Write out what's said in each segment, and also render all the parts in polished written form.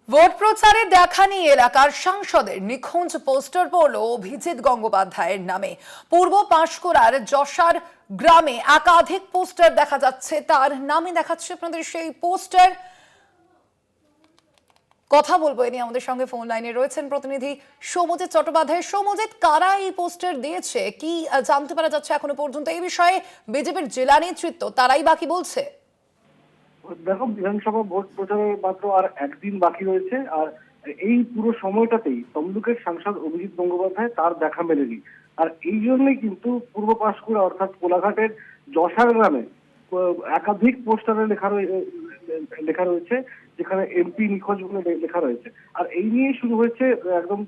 Vote প্রচারে দেখা নিয়ে এলাকার সাংসদের নিখোঁজ পোস্টার পড়ল অভিজিৎ গঙ্গোপাধ্যায়ের নামে। পূর্ব পাঁশকুড়ার যশার গ্রামে একাধিক পোস্টার দেখা যাচ্ছে, তার নামে দেখাচ্ছে আপনাদের সেই পোস্টার। কথা বলবো এ নিয়ে, আমাদের সঙ্গে ফোন লাইনে রয়েছেন প্রতিনিধি সৌমজিৎ চট্টোপাধ্যায়। সৌমজিৎ, কারা এই পোস্টার দিয়েছে, কি জানতে পারা যাচ্ছে এখনো পর্যন্ত এই বিষয়ে? বিজেপির জেলা নেতৃত্ব তারাই বাকি বলছে। দেখো, বিধানসভা ভোট প্রচারে মাত্র আর একদিন বাকি রয়েছে। আর এই পুরো সময়টাতেই তমলুকের সাংসদ অভিজিৎ গঙ্গোপাধ্যায় তার দেখা মেলেনি। আর এই জন্যই কিন্তু পূর্ব পাঁশকুড়া অর্থাৎ কোলাঘাটের যশার গ্রামে একাধিক পোস্টারে লেখা রয়েছে, যেখানে এমপি নিখোঁজ বলে লেখা রয়েছে। আর এই নিয়ে শুরু হয়েছে একদম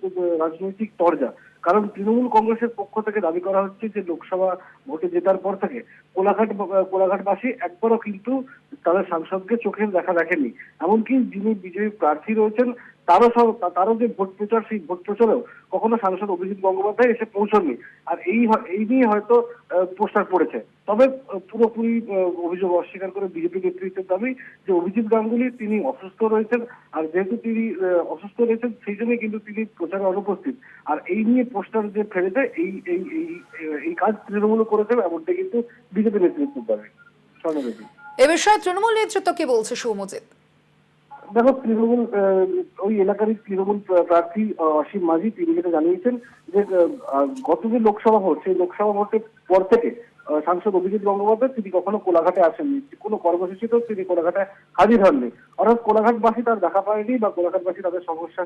রাজনৈতিক তরজা। কারণ তৃণমূল কংগ্রেসের পক্ষ থেকে দাবি করা হচ্ছে যে লোকসভা ভোটে জেতার পর থেকে কোলাঘাটবাসী একবারও কিন্তু তাদের সাংসদকে চোখের দেখা দেখেনি। এমনকি যিনি বিজেপি প্রার্থী রয়েছেন তারও যে ভোট প্রচার, সেই ভোট প্রচারেও কখনো সাংসদ অভিজিৎ গঙ্গোপাধ্যায় এসে পৌঁছননি। আর এই নিয়ে হয়তো পোস্টার পড়েছে। তবে পুরোপুরি অভিযোগ অস্বীকার করে বিজেপি নেতৃত্বের দাবি যে অভিজিৎ গাঙ্গুলি তিনি অসুস্থ রয়েছেন। আর যেহেতু তিনি অসুস্থ রয়েছেন, সেই জন্যই কিন্তু তিনি প্রচারে অনুপস্থিত। আর এই নিয়ে পোস্টার যে ফেলেছে, এই কাজ তৃণমূল করেছে, এমনটা কিন্তু বিজেপি নেতৃত্বের দাবি। স্বর্ণদেবী, এ বিষয়ে তৃণমূল নেতৃত্ব কি বলছে সৌমজিৎ? দেখো, তৃণমূল ওই এলাকারই তৃণমূল প্রার্থী অসীম মাঝি তিনি যেটা জানিয়েছেন যে গত যে লোকসভা ভোট, সেই লোকসভা ভোটের পর থেকে সাংসদ অভিজিৎ গঙ্গোপাধ্যায় তিনি কখনো কোলাঘাটে আসেননি। কোনো কর্মসূচিতেও তিনি কোলাঘাটে হাজির হননি। অর্থাৎ কোলাঘাটবাসী তার দেখা পায়নি, বা কোলাঘাটবাসী তাদের সমস্যা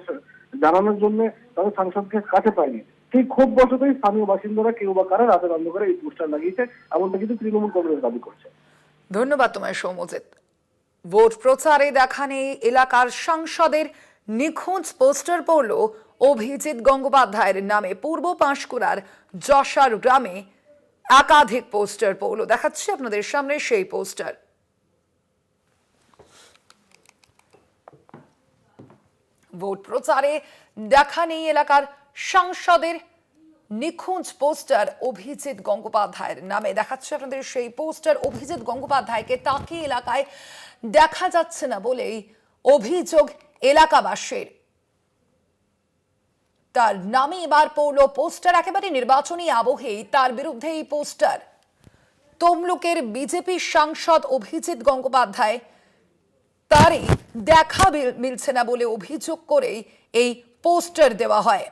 জানানোর জন্য তাদের সাংসদকে কাছে পায়নি। সেই ক্ষোভ বশতই স্থানীয় বাসিন্দারা কেউ বা কারা রাতের অন্ধকারে এই পোস্টার লাগিয়েছে, এমনটা কিন্তু তৃণমূল কংগ্রেস দাবি করছে। ধন্যবাদ তোমায় সৌমজিৎ। ভোট প্রচারে দেখা নেই এলাকার সাংসদের নিখোঁজ পোস্টার পড়ল অভিজিৎ গঙ্গোপাধ্যায়ের নামে। পূর্ব পাঁশকুড়ার যশার গ্রামে একাধিক পোস্টার পড়ল, দেখাচ্ছে আপনাদের সামনে সেই পোস্টার। ভোট প্রচারে দেখা নেই এলাকার সাংসদের নিখোঁজ পোস্টার অভিজিৎ গঙ্গোপাধ্যায়ের নামে, দেখাচ্ছে আপনাদের সেই পোস্টার। অভিজিৎ গঙ্গোপাধ্যায়কে তাকে এলাকায় দেখা যাচ্ছে না বলেই অভিযোগ এলাকাবাসীর। তার নামে এবার পড়ল পোস্টার, একেবারে নির্বাচনী আবহেই তার বিরুদ্ধে এই পোস্টার। তমলুকের বিজেপি সাংসদ অভিজিৎ গঙ্গোপাধ্যায়, তারই দেখা মিলছে না বলে অভিযোগ করেই এই পোস্টার দেওয়া হয়।